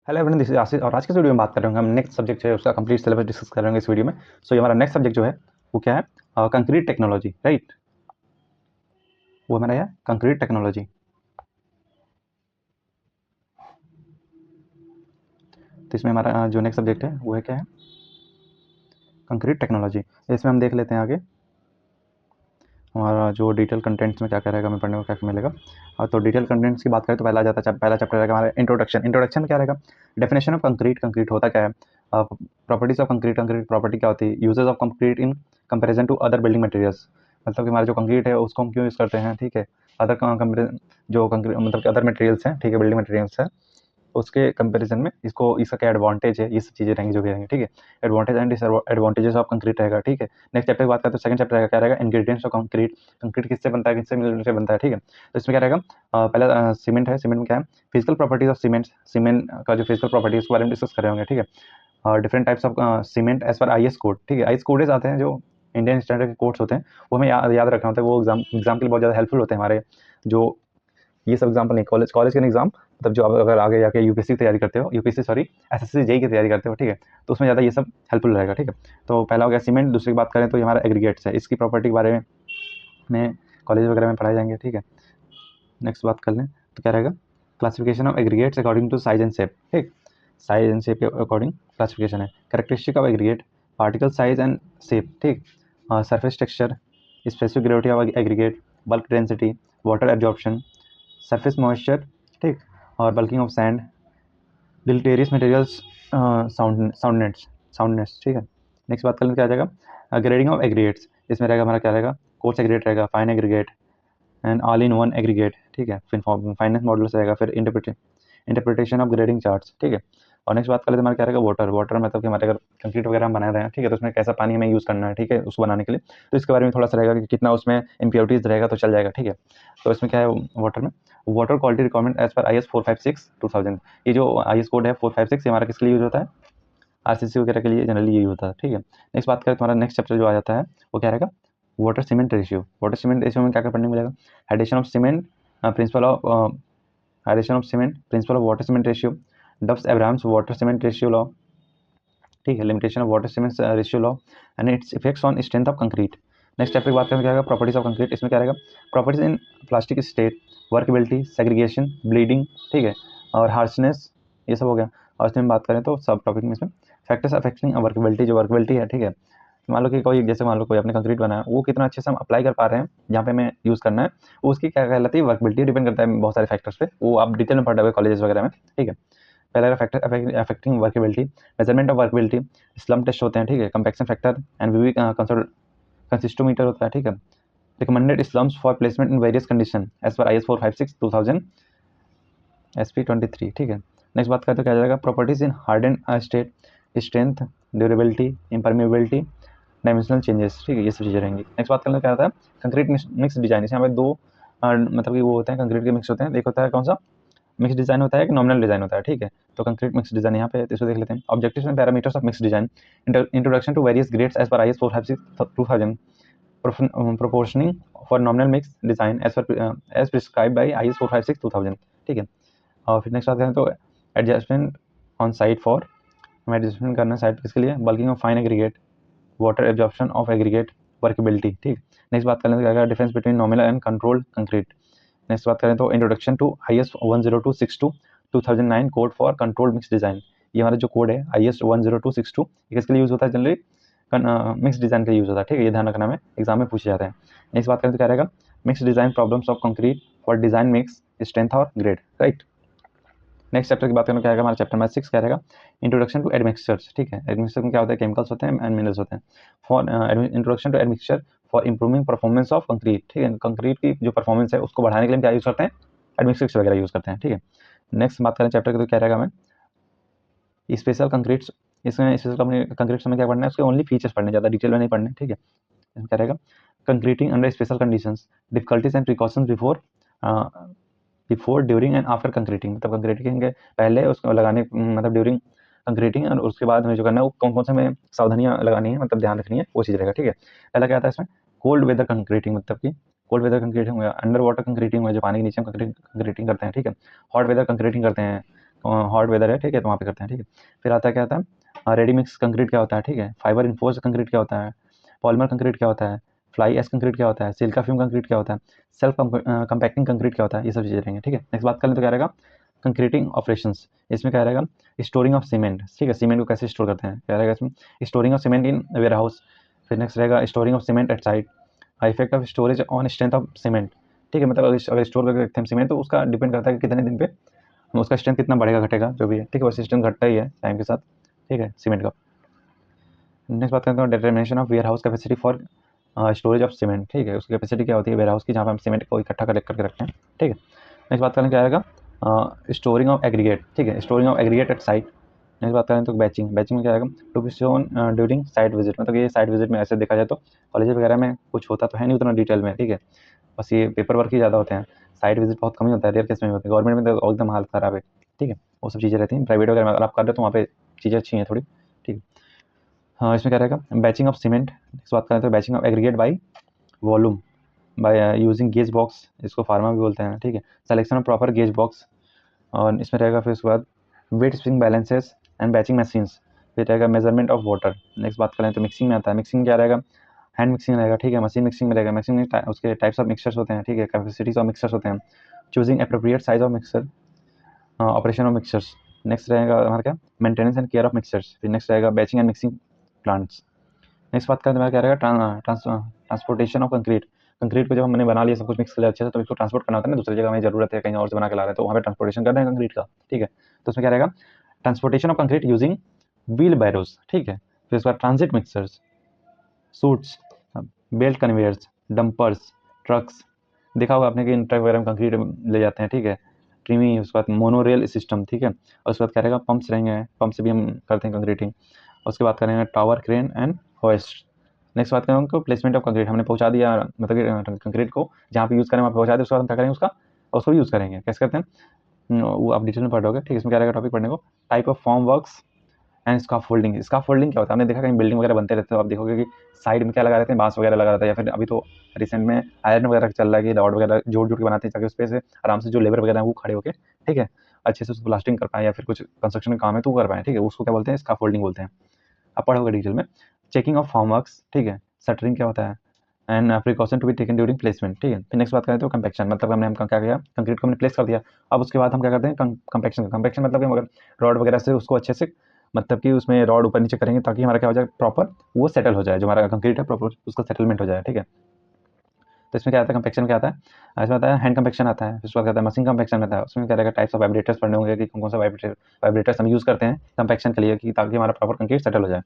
Hello everyone, this is आशीष और आज के इस वीडियो में बात कर रहे होंगे हम नेक्स्ट सब्जेक्ट है उसका कंप्लीट सिलेबस डिस्कस कर रहे होंगे इस वीडियो में। सो ये हमारा नेक्स्ट सब्जेक्ट जो है वो क्या है? Concrete technology, right. वो हमारा है कंक्रीट टेक्नोलॉजी। तो इसमें हमारा जो नेक्स्ट सब्जेक्ट है वो है क्या है? Concrete technology. इसमें हम देख लेते हैं आगे हमारा जो डिटेल कंटेंट्स में क्या क्या रहेगा, हमें पढ़ने को क्या क्या मिलेगा। तो डिटेल कंटेंट्स की बात करें तो पहला जाता है, पहला चैप्टर रहेगा हमारा इंट्रोडक्शन। इंट्रोडक्शन में क्या रहेगा? डेफिनेशन ऑफ कंक्रीट, कंक्रीट होता क्या है, properties of concrete, concrete property क्या होती है, uses of concrete in comparison to other building materials, मतलब कि हमारा जो कंक्रीट है उसको हम क्यों यूज़ करते हैं, ठीक है। अदर जो कंक्रीट मतलब कि अदर मटेरियल्स हैं, ठीक है, बिल्डिंग मटेरियल्स है उसके कंपैरिजन में इसको इसका क्या एडवांटेज है, ये सब चीज़ें रहेंगी जो भी रहेंगी, ठीक है। Advantage and disadvantages of concrete रहेगा, ठीक है। नेक्स्ट चैप्टर की बात करें तो सेकंड चैप्टर रहेगा क्या रहेगा? इंग्रेडिएंट्स ऑफ कंक्रीट, कंक्रीट किससे बनता है, किससे मिलकर बनता है, ठीक है। तो इसमें क्या रहेगा? पहला सीमेंट है। सीमेंट में क्या है? Physical properties of cement, cement का जो फिजिकल प्रॉपर्टी है उसके बारे में डिस्कस कर रहे होंगे, ठीक है। और different types of cement as per IS code, ठीक है। आईएस कोडेज आते हैं जो इंडियन स्टैंडर्ड के कोड्स होते हैं, वो हमें याद रखना होता है। वो एग्जाम के लिए बहुत ज़्यादा हेल्पफुल होते हैं हमारे। जो ये सब एग्जाम्पल नहीं, कॉलेज के एग्जाम, मतलब जो अगर आगे जाके यूपीएससी की तैयारी करते हो, यूपीएससी सॉरी एसएससी जेई की तैयारी करते हो, ठीक है, तो उसमें ज़्यादा ये सब हेल्पफुल रहेगा, ठीक है। तो पहला हो गया सीमेंट। दूसरी बात करें तो ये हमारा एग्रीगेट्स है, इसकी प्रॉपर्टी के बारे में कॉलेज वगैरह में पढ़ाए जाएंगे, ठीक है। नेक्स्ट बात कर लें तो क्या रहेगा? Classification of aggregates according to size and shape, ठीक। साइज एंड शेप के अकॉर्डिंग क्लासिफिकेशन है। Characteristic of aggregate, particle size and shape, ठीक। Surface texture, specific gravity of aggregate, bulk density, water absorption, surface moisture, ठीक। और bulking of sand, deleterious materials, soundness, ठीक है। Next बात करें क्या आ जाएगा? Grading of aggregates. इसमें रहेगा हमारा क्या रहेगा? कोर्स एग्रीगेट रहेगा, fine aggregate and all in one aggregate, ठीक है। फिर फाइनेंस मॉडल्स रहेगा, फिर इंटरप्रिटेशन ऑफ ग्रेडिंग चार्ट्स, ठीक है। और नेक्स्ट बात करें तो हमारा क्या रहेगा? वाटर मतलब कि हमारे अगर कंक्रीट वगैरह हम बना रहे हैं, ठीक है, तो उसमें कैसा पानी हमें यूज़ करना है, ठीक है, उसको बनाने के लिए। तो इसके बारे में थोड़ा सा रहेगा कि कितना उसमें इम्प्योरिटीज रहेगा तो चल जाएगा, ठीक है। तो इसमें क्या है वाटर में? Water quality requirement as per IS 456/2000। ये जो IS कोड है 456, ये हमारा किसके लिए यूज होता है? आरसीसी वगैरह के लिए जनरली यूज होता है, ठीक है। नेक्स्ट बात करें तो हमारा नेक्स्ट चैप्टर जो आ जाता है वो क्या रहेगा? Water cement ratio. Water cement ratio में क्या क्या पढ़ने को मिलेगा? Addition of cement, principle of addition of cement, principle of water cement ratio, Duff's Abrams water cement ratio law, ठीक है। Limitation of water cement ratio law and its effects on strength of concrete. Next chapter की बात करें क्या रहेगा? Properties of concrete. इसमें क्या रहेगा? Properties in plastic state, workability, segregation, bleeding, ठीक है, और हार्शनेस, ये सब हो गया। और इसमें बात करें तो सब टॉपिक में इसमें फैक्टर्स अफेक्टिंग वर्कबिलिटी, जो वर्कबिलिटी है, ठीक है। मान लो कि कोई, जैसे मान लो कोई अपने कंक्रीट बनाया, वो कितना अच्छे से हम अप्लाई कर पा रहे हैं जहाँ पे हमें यूज़ करना है, वो उसकी क्या कहलाती है? वर्कबिलिटी। डिपेंड करता है बहुत सारे फैक्टर्स पे, वो आप डिटेल में पढ़ रहे हो कॉलेजेस वगैरह में, ठीक है। पहला factor affecting workability, measurement of workability, slump test होते हैं, ठीक है, compaction factor and Vee Bee consistometer होता है, ठीक है। Recommended slumps for placement in various condition as per IS 456/2000 SP23, ठीक है। नेक्स्ट बात करते हैं क्या जाएगा? Properties in hardened state, strength, durability, impermeability, dimensional changes, ठीक है, ये सब चीज़ें रहेंगी। नेक्स्ट बात करने क्या होता है? Concrete mix design. इसमें हमें दो मतलब कि वो होते हैं कंक्रीट के मिक्स होते हैं। एक होता है कौन सा? मिक्स डिजाइन होता है, एक नॉमिनल डिजाइन होता है, ठीक है। तो कंक्रीट मिक्स डिजाइन यहाँ पे है, तो इसको देख लेते हैं। Objectives and parameters of mix design, introduction to various grades as per IS 456/2000, proportioning for nominal mix design as prescribed by IS 456/2000, ठीक है। और फिर नेक्स्ट बात करें तो एडजस्टमेंट ऑन साइट फॉर, हमें एडजस्टमेंट करना है साइट किसके लिए? Bulking of fine aggregate, water absorption of aggregate, workability, ठीक। नेक्स्ट बात करें तो क्या difference between nominal and controlled concrete. Next बात करें तो introduction to IS 10262/2009 code for controlled mix design. ये हमारा जो कोड है IS 10262, ये किसके लिए यूज होता है? जनरली मिक्स डिजाइन के लिए यूज होता है, ठीक है, ये ध्यान रखना में एग्जाम में पूछे जाते हैं। नेक्स्ट बात करें तो क्या रहेगा? Mix design problems of concrete for design mix strength और ग्रेड, राइट। नेक्स्ट चैप्टर की बात करें क्या रहेगा? हमारा चैप्टर नंबर 6 क्या रहेगा? इंट्रोडक्शन टू एडमिक्सचर्स, ठीक है। एडमिक्सचर में क्या होता है? केमिकल्स होते हैं एंड मिनरल्स होते हैं। For introduction to admixture for improving performance of concrete, ठीक है। कंक्रीट की जो परफॉर्मेंस है उसको बढ़ाने के लिए क्या यूज करते हैं? एडमिक्सचर्स वगैरह यूज करते हैं, ठीक है। नेक्स्ट बात करें चैप्टर की तो क्या रहेगा? हमें स्पेशल कंक्रीट्स, इसमें स्पेशल कंक्रीट्स में क्या पढ़ना है? उसके ओनली फीचर्स पढ़ने, ज़्यादा डिटेल में नहीं पढ़ने, ठीक है। इसमें क्या रहेगा? Concreting under special conditions, difficulties and precautions before during and after concreting, मतलब कंक्रीटिंग के पहले उसको लगाने, मतलब ड्यूरिंग कंक्रीटिंग, और उसके बाद हमें जो करना है वो कौन कौन से हमें सावधानियां लगानी है, मतलब ध्यान रखनी है, वो चीज़ रहेगा, ठीक है। पहला क्या आता है इसमें? कोल्ड वेदर कंक्रीटिंग, मतलब कि कोल्ड वेदर कंक्रीटिंग हो गया, अंडर वाटर कंक्रीटिंग हो गया, जो पानी के नीचे हम कंक्रीटिंग करते हैं, ठीक है। हॉट वेदर कंक्रीटिंग करते हैं, हॉट वेदर है, ठीक है, तो वहाँ पे करते हैं, ठीक है। फिर आता है क्या आता है रेडी मिक्स कंक्रीट क्या होता है, ठीक है, फाइबर इन्फोर्स्ड कंक्रीट क्या होता है, पॉलीमर कंक्रीट क्या होता है, फ्लाई एश कंक्रीट क्या होता है, सिलिका फ्यूम कंक्रीट क्या होता है, सेल्फ कंपैक्टिंग कंक्रीट क्या होता है, ये सब चीज़ें रहेंगे, ठीक है। नेक्स्ट बात कर लें तो क्या रहेगा कंक्रीटिंग ऑपरेशंस, इसमें क्या रहेगा स्टोरिंग ऑफ सीमेंट, ठीक है, सीमेंट को कैसे स्टोर करते हैं, क्या रहेगा इसमें storing of cement in warehouse. फिर नेक्स्ट रहेगा storing of cement at site, effect of storage on strength of cement, ठीक है, मतलब अगर स्टोर करके रखते हैं सीमेंट तो उसका डिपेंड करता है कि कितने दिन पे उसका स्ट्रेंथ कितना बढ़ेगा घटेगा जो भी है, ठीक है, वैसे स्ट्रेंथ घटता ही है टाइम के साथ, ठीक है, सीमेंट का। नेक्स्ट बात करते हैं determination of warehouse capacity for storage of cement, ठीक है, उसकी कैपेसिटी क्या होती है वेयर हाउस की जहाँ पे हम सीमेंट को इकट्ठा कलेक्ट करके रखते हैं, ठीक है। नेक्स्ट बात करें क्या आएगा स्टोरिंग ऑफ एग्रीगेट, ठीक है, storing of aggregate at site. Next बात करें तो बैचिंग, बैचिंग में क्या आएगा to be shown during site visit, मतलब ये साइट विजिट में ऐसे देखा जाए तो कॉलेज वगैरह में कुछ होता तो है नहीं उतना डिटेल में, ठीक है, बस ये पेपर वर्क ही ज़्यादा होते हैं, साइट विजिट बहुत कम ही होता है, रेयर केस में होता है, गवर्नमेंट में तो एकदम हालत ख़राब है, ठीक है, वो सब चीज़ें रहती हैं। प्राइवेट वगैरह में अगर आप कर रहे हो तो वहाँ पे चीज़ें अच्छी हैं थोड़ी, ठीक है। हाँ, इसमें क्या रहेगा बैचिंग ऑफ सीमेंट, इस बात करें तो batching of aggregate by volume by using gauge box, इसको फार्मा भी बोलते हैं, ठीक है, selection of proper gauge box. और इसमें रहेगा फिर उसके बाद weight spring balances and batching machines, फिर रहेगा मेजरमेंट ऑफ वाटर। नेक्स्ट बात करें तो मिक्सिंग में आता है, मिक्सिंग क्या रहेगा हैंड मिक्सिंग रहेगा, ठीक है, मशीन मिक्सिंग में रहेगा, मिक्सिंग में उसके टाइप्स ऑफ मिक्सचर्स होते हैं, ठीक है, कैपेसिटीज ऑफ मिक्सचर्स होते हैं, choosing appropriate size of mixer, operation of mixtures. Next रहेगा हमारा क्या maintenance and care of mixtures. फिर नेक्स्ट रहेगा batching and mixing plants. Next बात करें तो क्या रहेगा ट्रांसपोर्टेशन ऑफ कंक्रीट, कंक्रीट को जब हमने बना लिया सब कुछ मिक्स कर लिया अच्छे से तो इसको ट्रांसपोर्ट करना होता है ना, दूसरी जगह हमें जरूरत है कहीं और से बना के ला रहे हैं तो वहाँ पे ट्रांसपोर्टेशन कर रहे हैं कंक्रीट का, ठीक है, तो उसमें क्या रहेगा transportation of concrete using wheel barrows, ठीक है। फिर उसके बाद transit mixers, suits, belt conveyors, dumpers, trucks, देखा होगा आपने कि ट्रक वगैरह में कंक्रीट ले जाते हैं, ठीक है, ट्रिमी, उसके बाद मोनोरेल सिस्टम, ठीक है, और उसके बाद क्या रहेगा पंप्स रहेंगे, पंप से भी हम करते हैं कंक्रीटिंग। उसके बाद करेंगे tower crane and hoist. Next बात करेंगे उनको प्लेसमेंट ऑफ कंक्रीट, हमने पहुंचा दिया मतलब कि कंक्रीट को जहाँ पे यूज़ करें वहाँ पे पहुंचा दिया, उसके बाद हम क्या करेंगे उसको यूज़ करेंगे, कैसे करते हैं वो आप डिटेल में पढ़ोगे, ठीक है। इसमें क्या रहेगा टॉपिक पढ़ने को type of form works and scaffolding. Scaffolding क्या होता है, आपने देखा कहीं बिल्डिंग वगैरह बनते रहते हो आप देखोगे कि साइड में क्या लगा रहते हैं बांस वगैरह लगा रहता है, या फिर अभी तो रिसेंट में आयरन वगैरह चल रहा है कि रॉड वगैरह जोड़ जोड़ के बनाते हैं ताकि उस पर से आराम से जो लेबर वगैरह है वो खड़े होकर, ठीक है, अच्छे से उसको प्लास्टिंग कर पाए या फिर कुछ कंस्ट्रक्शन का काम है तो वो कर पाए, ठीक है, उसको क्या बोलते हैं स्काफोल्डिंग बोलते हैं, आप पढ़ोगे डिटेल में। चेकिंग ऑफ फॉर्म वर्क्स, ठीक है, शटरिंग क्या होता है and precaution to be taken during placement, ठीक है। फिर नेक्स्ट बात करें तो कंपैक्शन, मतलब हमने हम क्या किया कंक्रीट को हमने प्लेस कर दिया, अब उसके बाद हम क्या करते हैं कंपैक्शन, कंपैक्शन मतलब कि हम अगर रॉड वगैरह से उसको अच्छे से मतलब कि उसमें रॉड ऊपर नीचे करेंगे ताकि हमारा क्या हो जाए प्रॉपर वो सेटल हो जाए, जो हमारा कंक्रीट है प्रॉपर उसका सेटलमेंट हो जाए, ठीक है। तो इसमें क्या आता है कंपैक्शन क्या आता है, इसमें आता है हैंड कंपैक्शन आता है, उसके बाद आता है मशीन कंपैक्शन आता है, उसमें क्या रहेगा टाइप्स ऑफ वाइब्रेटर्स पढ़ने होंगे कि कौन कौन सा वाइब्रेटर्स हम यूज़ करते हैं कंपैक्शन के लिए कि ताकि हमारा प्रॉपर कंक्रीट सेटल हो जाए।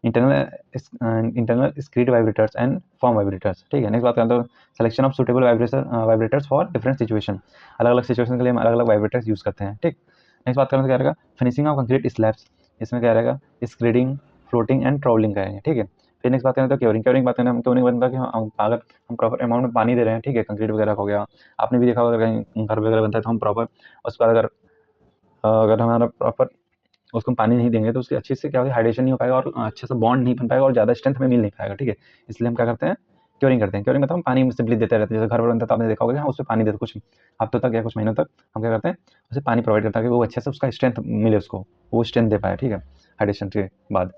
Internal screed vibrators and form vibrators, ठीक है। नेक्स्ट बात करें तो selection of suitable vibrators for different situation, अलग अलग सिचुएशन के लिए हम अलग अलग वाइब्रेटर्स यूज़ करते हैं, ठीक। नेक्स्ट बात करें तो क्या रहेगा फिनिशिंग ऑफ कंक्रीट स्लैब्स, इसमें क्या रहेगा स्क्रीडिंग, फ्लोटिंग एंड ट्रोलिंग करेंगे, ठीक है। फिर नेक्स्ट बात करें तो क्योरिंग, क्योरिंग बात करें हम क्योरिंग बनता कि अगर हम प्रॉपर अमाउंट में पानी दे रहे हैं, ठीक है, कंक्रीट वगैरह हो गया, आपने भी देखा होगा कहीं घर वगैरह बनता है तो हम प्रॉपर उसके बाद अगर अगर हमारा प्रॉपर उसको हम पानी नहीं देंगे तो उसकी अच्छे से क्या होगा हाइड्रेशन नहीं हो पाएगा और अच्छे से बॉन्ड नहीं बन पाएगा और ज़्यादा स्ट्रेंथ हमें मिल नहीं पाएगा, ठीक है। इसलिए हम क्या करते हैं क्योरिंग करते हैं, क्योरिंग मतलब हम पानी सिंपली देते रहते हैं, जैसे घर पर बनता है तो आपने देखा होगा कि हाँ उसमें पानी देते कुछ हफ्तों तक या कुछ महीनों तक हम क्या करते हैं उसे पानी प्रोवाइड करता है कि वो अच्छे से उसका स्ट्रेंथ मिले, उसको वो स्ट्रेंथ दे पाए, ठीक है, हाइड्रेशन के बाद।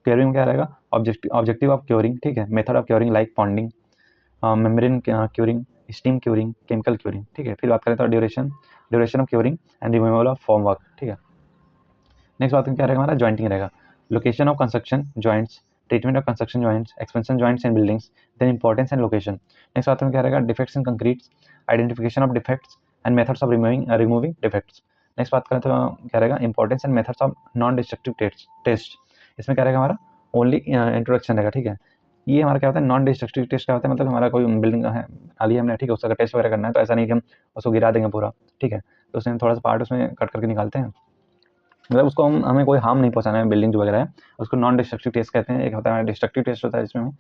क्योरिंग में क्या रहेगा ऑब्जेक्टिव ऑफ क्योरिंग, ठीक है, method of curing like ponding, membrane curing, steam curing, chemical curing, ठीक है। फिर बात करें तो duration of curing and removal of form work, ठीक है। नेक्स्ट बात क्या रहेगा हमारा जॉइंटिंग रहेगा, location of construction joints, treatment of construction joints, expansion joints in buildings, then importance and location. Next बात में क्या रहेगा defects in concretes, identification of defects and methods of removing defects. Next बात करें तो क्या रहेगा importance and methods of non destructive test, इसमें क्या रहेगा हमारा ओनली इंट्रोडक्शन रहेगा, ठीक है। ये हमारा क्या होता है नॉन डिस्ट्रक्टिव टेस्ट क्या होता है, मतलब हमारा कोई बिल्डिंग है खाली हमने, ठीक है, उसका टेस्ट वगैरह करना है तो ऐसा नहीं कि हम उसको गिरा देंगे पूरा, ठीक है, तो उसमें थोड़ा सा पार्ट उसमें कट करके निकालते हैं, मतलब उसको हमें कोई हार्म नहीं पहुंचाना है बिल्डिंग जो वगैरह है, उसको नॉन डिस्ट्रक्टिव टेस्ट कहते हैं। एक होता है डिस्ट्रक्टिव टेस्ट होता है जिसमें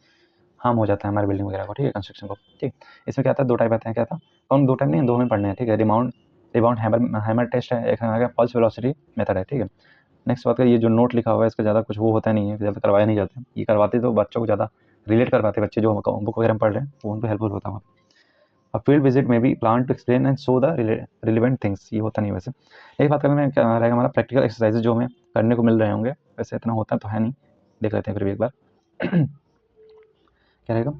हार्म हो जाता है हमारे बिल्डिंग वगैरह को, ठीक है, कंस्ट्रक्शन को, ठीक। इसमें क्या आता है दो टाइप आते हैं, क्या था कौन दो टाइप नहीं दो में पढ़ने हैं, ठीक है। रिबाउंड हैमर टेस्ट है, एक है पल्स वेलोसिटी मेथड है, ठीक है। नेक्स्ट बात करें ये जो नोट लिखा हुआ है इसका ज़्यादा कुछ वो होता नहीं है, ज़्यादा करवाया नहीं जाते, ये करवाते तो बच्चों को ज़्यादा रिलेट कर पाते बच्चे जो बुक वगैरह में पढ़ रहे हैं वो उनको हेल्पफुल होता है। और फील्ड विजिट में भी plan to explain and show the relevant things, ये होता नहीं वैसे। एक बात करें क्या रहेगा हमारा प्रैक्टिकल एक्सरसाइजेज जो हमें करने को मिल रहे होंगे, वैसे इतना होता तो है नहीं, देख लेते हैं फिर भी एक बार। क्या रहेगा,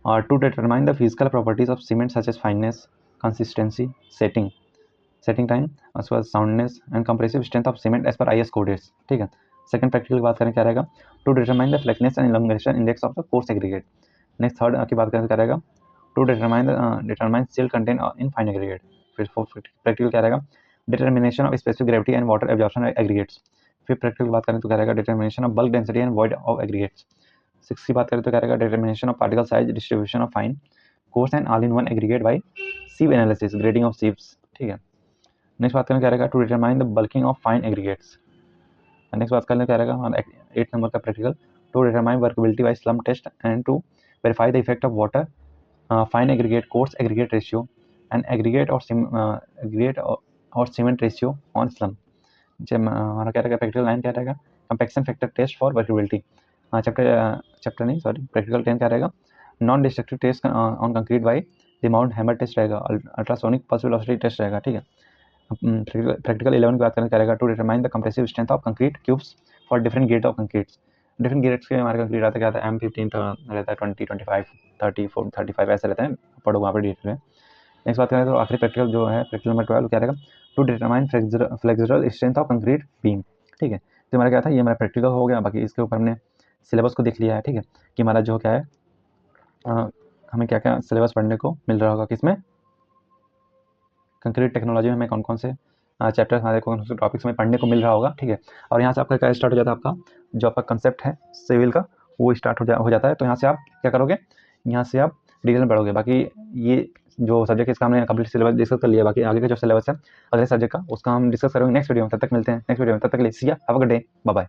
और to determine the physical properties of cement such as fineness, consistency, setting time, उसके बाद soundness and compressive strength of cement as per IS codes, ठीक है। सेकंड प्रैक्टिकल की बात करें क्या रहेगा, to determine the flatness and elongation index of the coarse aggregate. Next third की बात करें क्या रहेगा, to determine silt content in fine aggregate. फिर फोर्थ प्रैक्टिकल क्या रहेगा, determination of specific gravity and water absorption aggregates. फिर प्रैक्टिकल की बात करें तो क्या रहेगा, determination of bulk density and void of aggregates. Six की बात करें तो क्या रहेगा, determination of particle size, distribution of fine coarse and all in one aggregate by sieve analysis, grading of sieves, ठीक है। नेक्स्ट बात करें क्या रहेगा, to determine the bulking of fine aggregates. Next बात करने क्या रहेगा हमारा 8 नंबर का practical, to determine workability by slump test and to verify the effect of water fine aggregate coarse aggregate ratio and aggregate और सीमेंट रेशियो ऑन स्लम। जब हमारा क्या रहेगा प्रैक्टिकल 9 क्या रहेगा, compaction factor test for workability. Chapter नहीं sorry practical 10 क्या रहेगा, non destructive test on concrete by the mount hammer test रहेगा, अल्ट्रासोनिक पल्स वेलोसिटी टेस्ट रहेगा, ठीक है। प्रैक्टिकल 11 की बात करें क्या रहेगा, to determine the compressive strength of concrete cubes for different grade of concretes. Different grades के हमारे कंक्रीट आता क्या आता है, M15 रहता है, 20, 25, 30, 40, 35 ऐसे रहते हैं, पढ़ो वहाँ पर डिटेल में। नेक्स्ट बात करें तो आखिरी प्रैक्टिकल जो है प्रैक्टिकल नंबर 12 क्या रहेगा, to determine flexural strength of concrete beam, ठीक है। तो हमारा क्या था, ये हमारा प्रैक्टिकल हो गया, बाकी इसके ऊपर हमने सिलेबस को देख लिया है, ठीक है, कि हमारा जो क्या है हमें क्या क्या सिलेबस पढ़ने को मिल रहा होगा, किसमें कंक्रीट टेक्नोलॉजी में हमें कौन कौन से चैप्टर हमारे कौन से टॉपिक्स में पढ़ने को मिल रहा होगा, ठीक है। और यहाँ से आपका क्या स्टार्ट हो जाता है, आपका जो आपका कंसेप्ट है सिविल का वो स्टार्ट हो जाता है। तो यहाँ से आप क्या करोगे, यहाँ से आप डिटेल में पढ़ोगे। बाकी ये जो सब्जेक्ट है इसका हमने कंप्लीट सिलेबस डिस्कस कर लिया, बाकी आगे का जो सिलेबस है अगले सब्जेक्ट का उसका हम डिस्कस करेंगे नेक्स्ट वीडियो में। तब तक मिलते हैं नेक्स्ट वीडियो में, तब तक के लिए see ya have a good day, bye bye.